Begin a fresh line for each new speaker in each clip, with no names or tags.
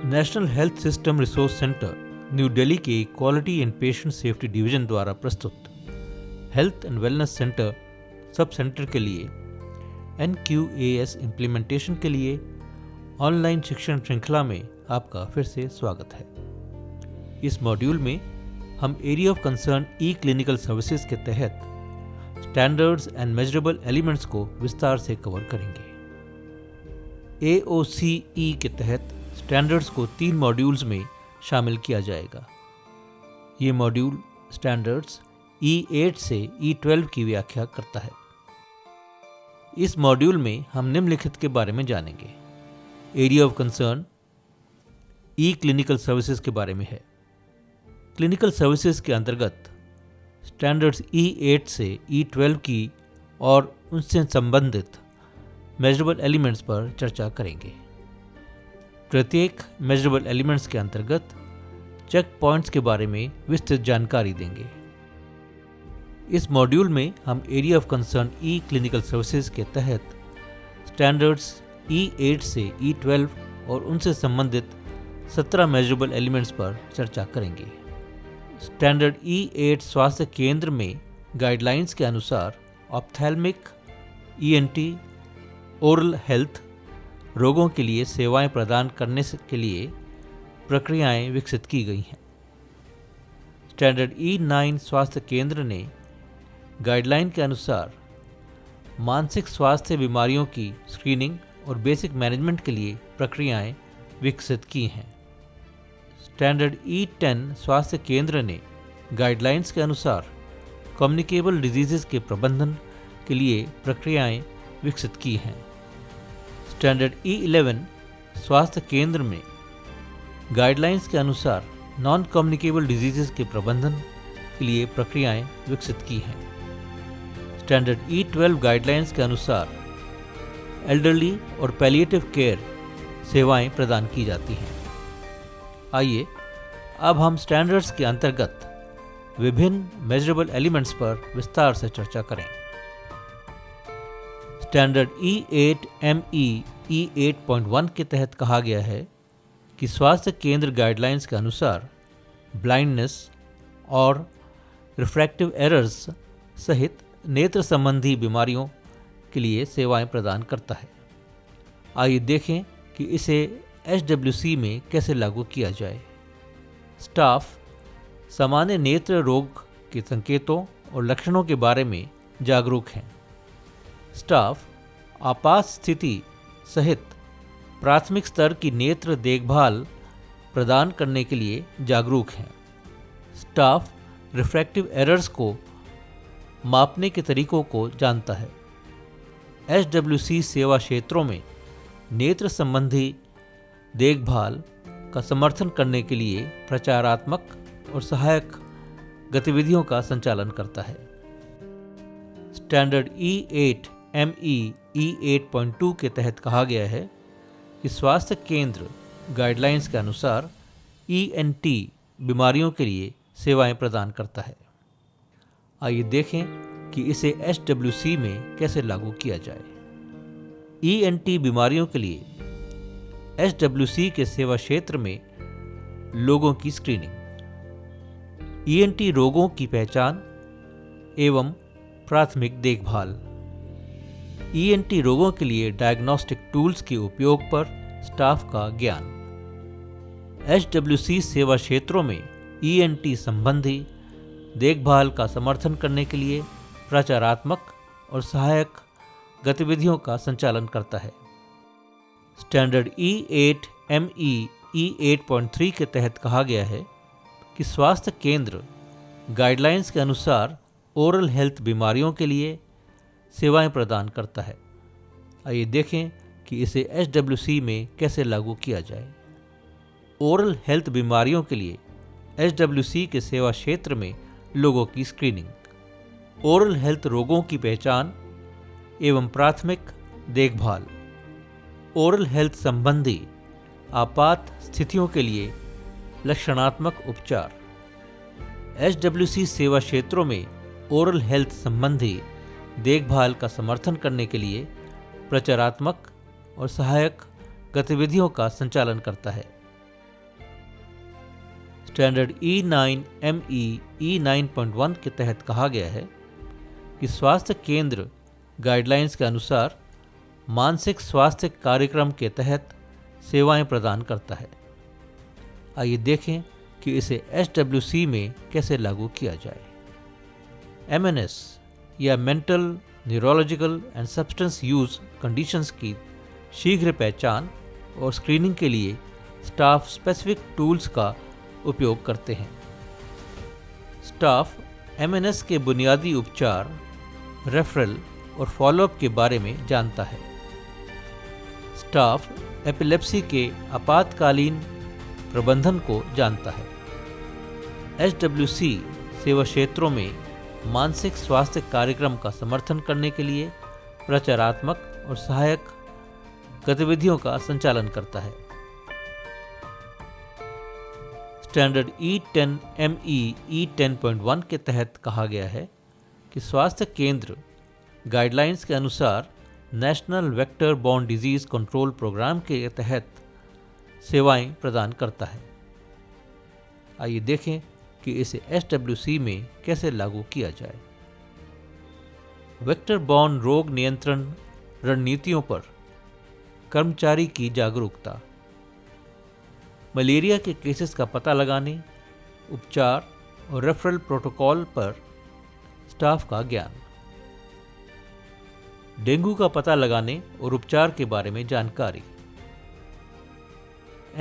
National health system resource centre new Delhi के quality and patient safety division द्वारा प्रस्तुत health and wellness centre sub centre के लिए NQAS implementation के लिए ऑनलाइन शिक्षण श्रृंखला में आपका फिर से स्वागत है। इस मॉड्यूल में हम area of concern E clinical services के तहत स्टैंडर्ड्स एंड मेजरेबल एलिमेंट्स को विस्तार से कवर करेंगे। AOCE के तहत स्टैंडर्ड्स को 3 मॉड्यूल्स में शामिल किया जाएगा। ये मॉड्यूल स्टैंडर्ड्स E8 से E12 की व्याख्या करता है। इस मॉड्यूल में हम निम्नलिखित के बारे में जानेंगे। Area of concern E clinical services के बारे में है। क्लिनिकल सर्विसेज के अंतर्गत स्टैंडर्ड्स E8 से E12 की और उनसे संबंधित मेजरेबल एलिमेंट्स पर चर्चा करेंगे। प्रत्येक मेजरेबल एलिमेंट्स के अंतर्गत चेक पॉइंट्स के बारे में विस्तृत जानकारी देंगे। इस मॉड्यूल में हम area of concern E clinical services के तहत स्टैंडर्ड्स E8 से E12 और उनसे संबंधित 17 मेजरेबल एलिमेंट्स पर चर्चा करेंगे। स्टैंडर्ड E8 स्वास्थ्य केंद्र में गाइडलाइंस के अनुसार ऑप्थेल्मिक, ENT, ओरल हेल्थ रोगों के लिए सेवाएं प्रदान करने के लिए प्रक्रियाएं विकसित की गई हैं। स्टैंडर्ड E9 स्वास्थ्य केंद्र ने गाइडलाइन के अनुसार मानसिक स्वास्थ्य बीमारियों की स्क्रीनिंग और बेसिक मैनेजमेंट के लिए प्रक्रियाएं विकसित की हैं। स्टैंडर्ड E10 स्वास्थ्य केंद्र ने गाइडलाइंस के अनुसार कम्युनिकेबल डिजीज़ के प्रबंधन के लिए प्रक्रियाएं विकसित की हैं। स्टैंडर्ड E11 स्वास्थ्य केंद्र में गाइडलाइंस के अनुसार नॉन कम्युनिकेबल डिजीज़ के प्रबंधन के लिए प्रक्रियाएं विकसित की हैं। स्टैंडर्ड E12 गाइडलाइंस के अनुसार एल्डरली और पैलिएटिव केयर सेवाएं प्रदान की जाती हैं। आइए अब हम स्टैंडर्ड्स के अंतर्गत विभिन्न मेजरेबल एलिमेंट्स पर विस्तार से चर्चा करें। स्टैंडर्ड E8 ME E8.1 के तहत कहा गया है कि स्वास्थ्य केंद्र गाइडलाइंस के अनुसार ब्लाइंडनेस और रिफ्रैक्टिव एरर्स सहित नेत्र संबंधी बीमारियों के लिए सेवाएं प्रदान करता है। आइए देखें कि इसे HWC में कैसे लागू किया जाए। स्टाफ सामान्य नेत्र रोग के संकेतों और लक्षणों के बारे में जागरूक हैं। स्टाफ आपात स्थिति सहित प्राथमिक स्तर की नेत्र देखभाल प्रदान करने के लिए जागरूक हैं। स्टाफ रिफ्रैक्टिव एरर्स को मापने के तरीकों को जानता है। HWC सेवा क्षेत्रों में नेत्र संबंधी देखभाल का समर्थन करने के लिए प्रचारात्मक और सहायक गतिविधियों का संचालन करता है। स्टैंडर्ड E8 ME E8.2 के तहत कहा गया है कि स्वास्थ्य केंद्र गाइडलाइंस के अनुसार ENT बीमारियों के लिए सेवाएं प्रदान करता है। आइए देखें कि इसे HWC में कैसे लागू किया जाए। ENT बीमारियों के लिए HWC के सेवा क्षेत्र में लोगों की स्क्रीनिंग, ENT रोगों की पहचान एवं प्राथमिक देखभाल, ENT रोगों के लिए डायग्नोस्टिक टूल्स के उपयोग पर स्टाफ का ज्ञान, HWC सेवा क्षेत्रों में ENT संबंधी देखभाल का समर्थन करने के लिए प्रचारात्मक और सहायक गतिविधियों का संचालन करता है। स्टैंडर्ड E8 ME E8.3 के तहत कहा गया है कि स्वास्थ्य केंद्र गाइडलाइंस के अनुसार ओरल हेल्थ बीमारियों के लिए सेवाएं प्रदान करता है। आइए देखें कि इसे HWC में कैसे लागू किया जाए। ओरल हेल्थ बीमारियों के लिए HWC के सेवा क्षेत्र में लोगों की स्क्रीनिंग, ओरल हेल्थ रोगों की पहचान एवं प्राथमिक देखभाल, ओरल हेल्थ संबंधी आपात स्थितियों के लिए लक्षणात्मक उपचार, HWC सेवा क्षेत्रों में ओरल हेल्थ संबंधी देखभाल का समर्थन करने के लिए प्रचारात्मक और सहायक गतिविधियों का संचालन करता है। स्टैंडर्ड E9ME E9.1 के तहत कहा गया है कि स्वास्थ्य केंद्र गाइडलाइंस के अनुसार मानसिक स्वास्थ्य कार्यक्रम के तहत सेवाएं प्रदान करता है। आइए देखें कि इसे SWC में कैसे लागू किया जाए। MNS या mental, neurological and substance use conditions की शीघ्र पहचान और स्क्रीनिंग के लिए स्टाफ स्पेसिफिक टूल्स का उपयोग करते हैं। स्टाफ MNS के बुनियादी उपचार, रेफरल और फॉलोअप के बारे में जानता है। स्टाफ एपिलेप्सी के आपातकालीन प्रबंधन को जानता है। SWC सेवा क्षेत्रों में मानसिक स्वास्थ्य कार्यक्रम का समर्थन करने के लिए प्रचारात्मक और सहायक गतिविधियों का संचालन करता है। स्टैंडर्ड E10ME E10.1 के तहत कहा गया है कि स्वास्थ्य केंद्र गाइडलाइंस के अनुसार national vector borne disease control programme के तहत सेवाएं प्रदान करता है। आइए देखें कि इसे SWC में कैसे लागू किया जाए। वेक्टर बॉर्न रोग नियंत्रण रणनीतियों पर कर्मचारी की जागरूकता, मलेरिया के केसेस का पता लगाने, उपचार और रेफरल प्रोटोकॉल पर स्टाफ का ज्ञान, डेंगू का पता लगाने और उपचार के बारे में जानकारी,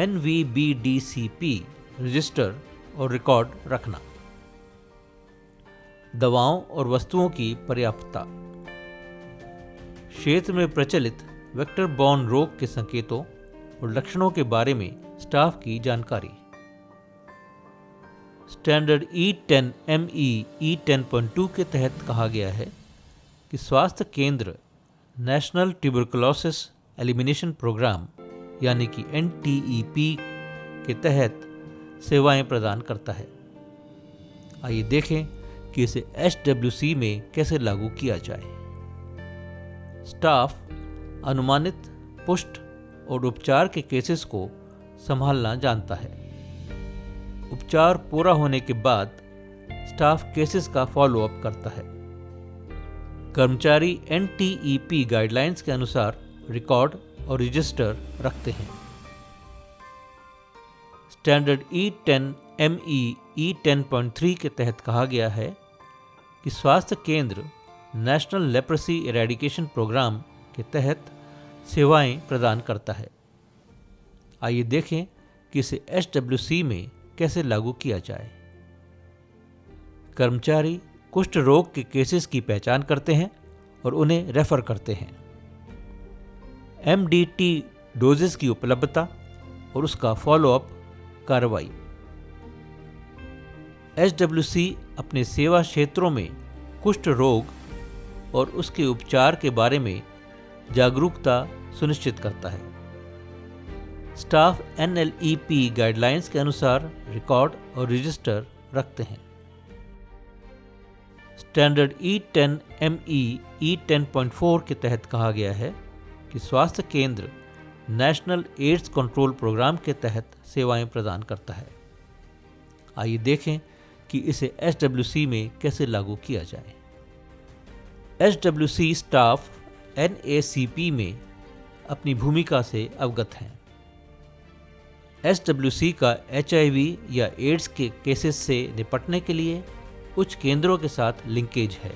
NVBDCP रजिस्टर और रिकॉर्ड रखना, दवाओं और वस्तुओं की पर्याप्तता, क्षेत्र में प्रचलित वेक्टर बॉर्न रोग के संकेतों और लक्षणों के बारे में स्टाफ की जानकारी। स्टैंडर्ड E10ME E10.2 के तहत कहा गया है कि स्वास्थ्य केंद्र नेशनल ट्यूबरकुलोसिस एलिमिनेशन प्रोग्राम यानी कि NTEP के तहत सेवाएं प्रदान करता है। आइए देखें कि इसे SWC में कैसे लागू किया जाए। स्टाफ अनुमानित, पुष्ट और उपचार के केसेस को संभालना जानता है। उपचार पूरा होने के बाद स्टाफ केसेस का फॉलोअप करता है। कर्मचारी NTEP गाइडलाइंस के अनुसार रिकॉर्ड और रजिस्टर रखते हैं। स्टैंडर्ड E10ME E10.3 के तहत कहा गया है कि स्वास्थ्य केंद्र नेशनल लेप्रेसी इरेडिकेशन प्रोग्राम के तहत सेवाएं प्रदान करता है। आइए देखें कि इसे SWC में कैसे लागू किया जाए। कर्मचारी कुष्ठ रोग के केसेस की पहचान करते हैं और उन्हें रेफर करते हैं। MDT डोजेस की उपलब्धता और उसका फॉलोअप कार्रवाई। SWC अपने सेवा क्षेत्रों में कुष्ठ रोग और उसके उपचार के बारे में जागरूकता सुनिश्चित करता है। स्टाफ NLEP गाइडलाइंस के अनुसार रिकॉर्ड और रजिस्टर रखते हैं। स्टैंडर्ड E10ME E10.4 के तहत कहा गया है कि स्वास्थ्य केंद्र नेशनल एड्स कंट्रोल प्रोग्राम के तहत सेवाएं प्रदान करता है। आइए देखें कि इसे SWC में कैसे लागू किया जाए। SWC स्टाफ NACP में अपनी भूमिका से अवगत हैं। SWC का HIV या एड्स के केसेस से निपटने के लिए उच्च केंद्रों के साथ लिंकेज है।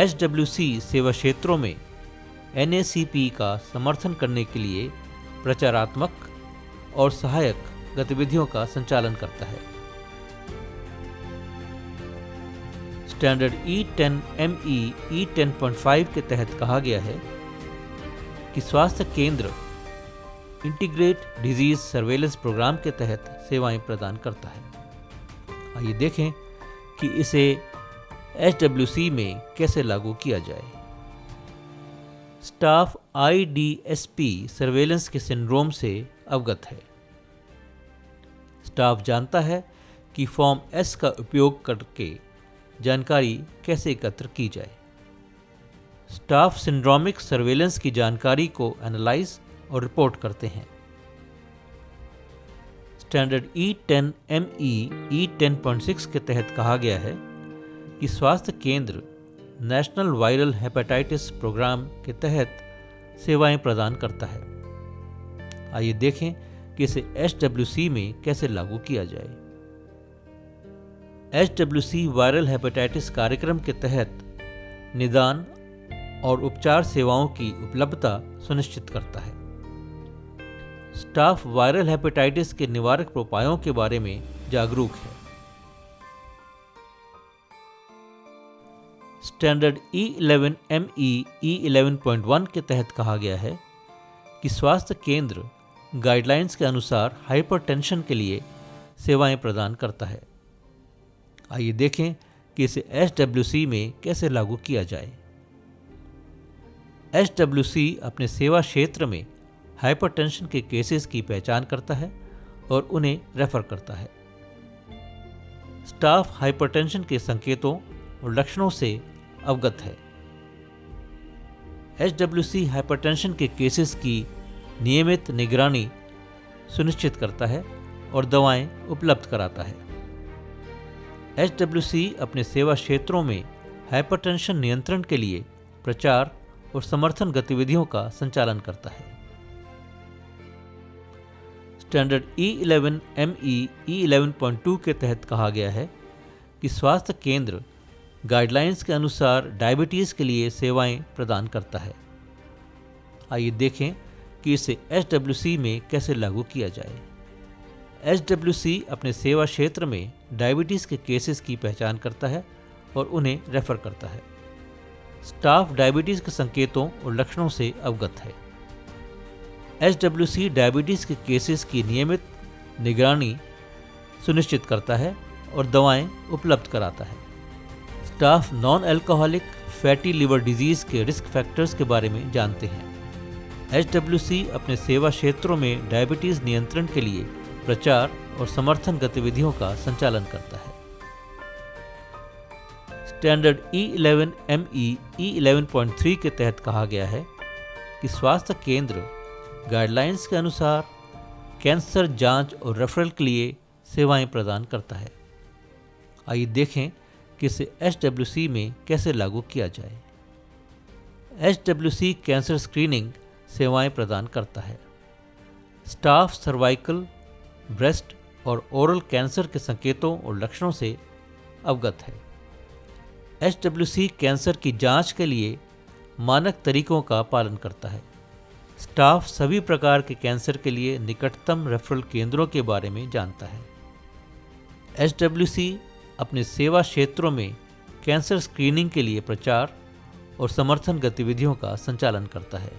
SWC सेवा क्षेत्रों में NACP का समर्थन करने के लिए प्रचारात्मक और सहायक गतिविधियों का संचालन करता है। स्टैंडर्ड E10ME E10.5 के तहत कहा गया है कि स्वास्थ्य केंद्र इंटीग्रेट डिजीज सर्वेलेंस प्रोग्राम के तहत सेवाएं प्रदान करता है। आइए देखें कि इसे SWC में कैसे लागू किया जाए। स्टाफ IDSP सर्वेलेंस के सिंड्रोम से अवगत है। स्टाफ जानता है कि फॉर्म S का उपयोग करके जानकारी कैसे एकत्र की जाए। स्टाफ सिंड्रोमिक सर्वेलेंस की जानकारी को एनालाइज और रिपोर्ट करते हैं। स्टैंडर्ड E10 ME E10.6 के तहत कहा गया है कि स्वास्थ्य केंद्र नेशनल वायरल हेपेटाइटिस प्रोग्राम के तहत सेवाएं प्रदान करता है। आइए देखें कि इसे HWC में कैसे लागू किया जाए। HWC वायरल हेपेटाइटिस कार्यक्रम के तहत निदान और उपचार सेवाओं की उपलब्धता सुनिश्चित करता है। स्टाफ वायरल हेपेटाइटिस के निवारक उपायों के बारे में जागरूक है। स्टैंडर्ड E11 ME E11.1 के तहत कहा गया है कि स्वास्थ्य केंद्र गाइडलाइंस के अनुसार हाइपरटेंशन के लिए सेवाएं प्रदान करता है। आइए देखें कि इसे HWC में कैसे लागू किया जाए। HWC अपने सेवा क्षेत्र में हाइपरटेंशन के केसेस की पहचान करता है और उन्हें रेफर करता है। स्टाफ हाइपरटेंशन के संकेतों और लक्षणों से अवगत है। HWC हाइपरटेंशन के केसेस की नियमित निगरानी सुनिश्चित करता है और दवाएं उपलब्ध कराता है। HWC अपने सेवा क्षेत्रों में हाइपरटेंशन नियंत्रण के लिए प्रचार और समर्थन गतिविधियों का संचालन करता है। स्टैंडर्ड E11 ME E11.2 के तहत कहा गया है कि स्वास्थ्य केंद्र गाइडलाइंस के अनुसार डायबिटीज़ के लिए सेवाएं प्रदान करता है। आइए देखें कि इसे HWC में कैसे लागू किया जाए। HWC अपने सेवा क्षेत्र में डायबिटीज़ के केसेस की पहचान करता है और उन्हें रेफर करता है। स्टाफ डायबिटीज़ के संकेतों और लक्षणों से अवगत है। HWC डायबिटीज़ के केसेस की नियमित निगरानी सुनिश्चित करता है और दवाएं उपलब्ध कराता है। Staff non alcoholic fatty liver disease के रिस्क फैक्टर्स के बारे में जानते हैं। HWC अपने सेवा क्षेत्रों में डायबिटीज़ नियंत्रण के लिए प्रचार और समर्थन गतिविधियों का संचालन करता है। स्टैंडर्ड E11 ME E11.3 के तहत कहा गया है कि स्वास्थ्य केंद्र गाइडलाइंस के अनुसार कैंसर जांच और रेफरल के लिए सेवाएं प्रदान करता है। आइए देखें कि इसे HWC में कैसे लागू किया जाए। HWC कैंसर स्क्रीनिंग सेवाएं प्रदान करता है। स्टाफ सर्वाइकल, ब्रेस्ट और ओरल कैंसर के संकेतों और लक्षणों से अवगत है। HWC कैंसर की जांच के लिए मानक तरीकों का पालन करता है। स्टाफ सभी प्रकार के कैंसर के लिए निकटतम रेफरल केंद्रों के बारे में जानता है। HWC अपने सेवा क्षेत्रों में कैंसर स्क्रीनिंग के लिए प्रचार और समर्थन गतिविधियों का संचालन करता है।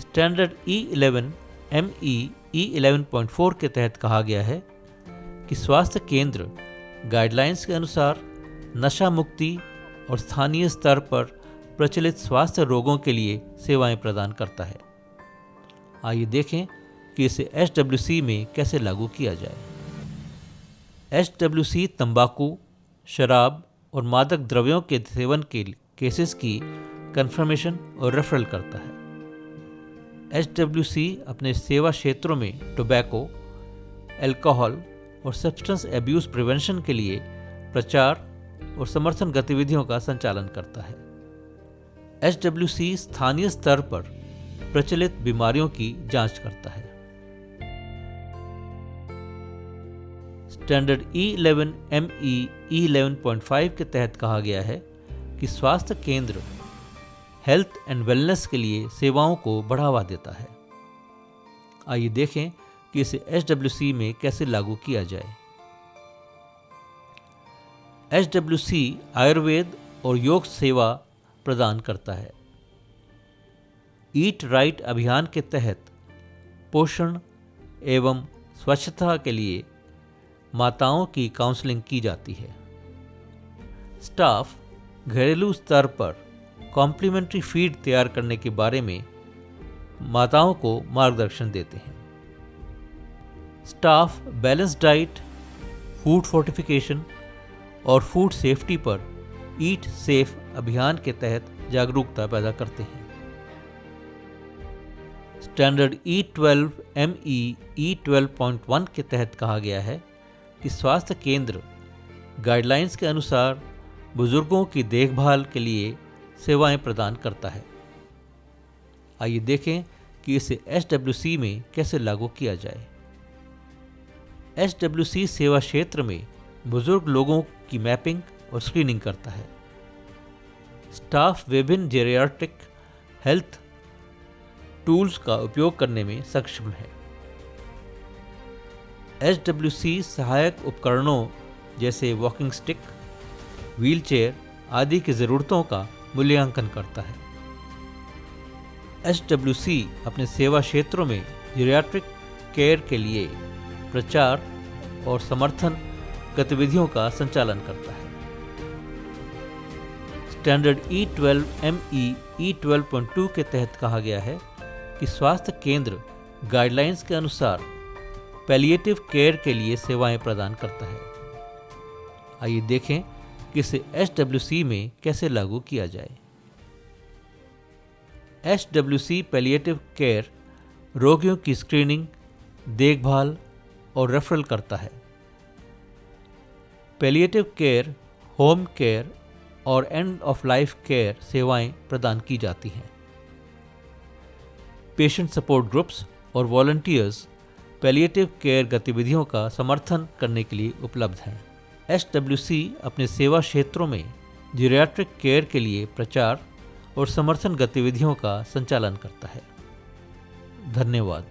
स्टैंडर्ड E11 ME E11.4 के तहत कहा गया है कि स्वास्थ्य केंद्र गाइडलाइंस के अनुसार नशा मुक्ति और स्थानीय स्तर पर प्रचलित स्वास्थ्य रोगों के लिए सेवाएं प्रदान करता है। आइए देखें कि इसे HWC में कैसे लागू किया जाए। HWC तंबाकू, शराब और मादक द्रव्यों के सेवन के केसेस की कन्फर्मेशन और रेफरल करता है। HWC अपने सेवा क्षेत्रों में टोबैको, अल्कोहल और सब्सटेंस एब्यूज प्रिवेंशन के लिए प्रचार और समर्थन गतिविधियों का संचालन करता है। HWC स्थानीय स्तर पर प्रचलित बीमारियों की जांच करता है। स्टैंडर्ड E11 ME E11.5 के तहत कहा गया है कि स्वास्थ्य केंद्र हेल्थ एंड वेलनेस के लिए सेवाओं को बढ़ावा देता है। आइए देखें कि इसे HWC में कैसे लागू किया जाए। HWC आयुर्वेद और योग सेवा प्रदान करता है। ईट राइट अभियान के तहत पोषण एवं स्वच्छता के लिए माताओं की काउंसलिंग की जाती है। स्टाफ घरेलू स्तर पर कॉम्प्लीमेंट्री फीड तैयार करने के बारे में माताओं को मार्गदर्शन देते हैं। Staff balance diet, food fortification और फूड सेफ्टी पर ईट सेफ अभियान के तहत जागरूकता पैदा करते हैं। स्टैंडर्ड E12 ME E12.1 के तहत कहा गया है कि स्वास्थ्य केंद्र गाइडलाइंस के अनुसार बुजुर्गों की देखभाल के लिए सेवाएं प्रदान करता है। आइए देखें कि इसे SWC में कैसे लागू किया जाए। SWC सेवा क्षेत्र में बुजुर्ग लोगों की मैपिंग और स्क्रीनिंग करता है। स्टाफ विभिन्न जेरियाट्रिक हेल्थ टूल्स का उपयोग करने में सक्षम है। SWC सहायक उपकरणों जैसे वॉकिंग स्टिक, व्हीलचेयर आदि की ज़रूरतों का मूल्यांकन करता है। SWC अपने सेवा क्षेत्रों में जेरियाट्रिक केयर के लिए प्रचार और समर्थन गतिविधियों का संचालन करता है। स्टैंडर्ड E12 ME E12.2 के तहत कहा गया है कि स्वास्थ्य केंद्र गाइडलाइंस के अनुसार पैलिएटिव केयर के लिए सेवाएं प्रदान करता है। आइए देखें कि इसे SWC में कैसे लागू किया जाए। SWC पैलिएटिव केयर रोगियों की स्क्रीनिंग, देखभाल और रेफरल करता है। पैलिएटिव केयर, होम केयर और एंड ऑफ लाइफ केयर सेवाएं प्रदान की जाती हैं। पेशेंट सपोर्ट ग्रुप्स और वॉलंटियर्स पैलिएटिव केयर गतिविधियों का समर्थन करने के लिए उपलब्ध हैं। SWC अपने सेवा क्षेत्रों में जेरियाट्रिक केयर के लिए प्रचार और समर्थन गतिविधियों का संचालन करता है। धन्यवाद।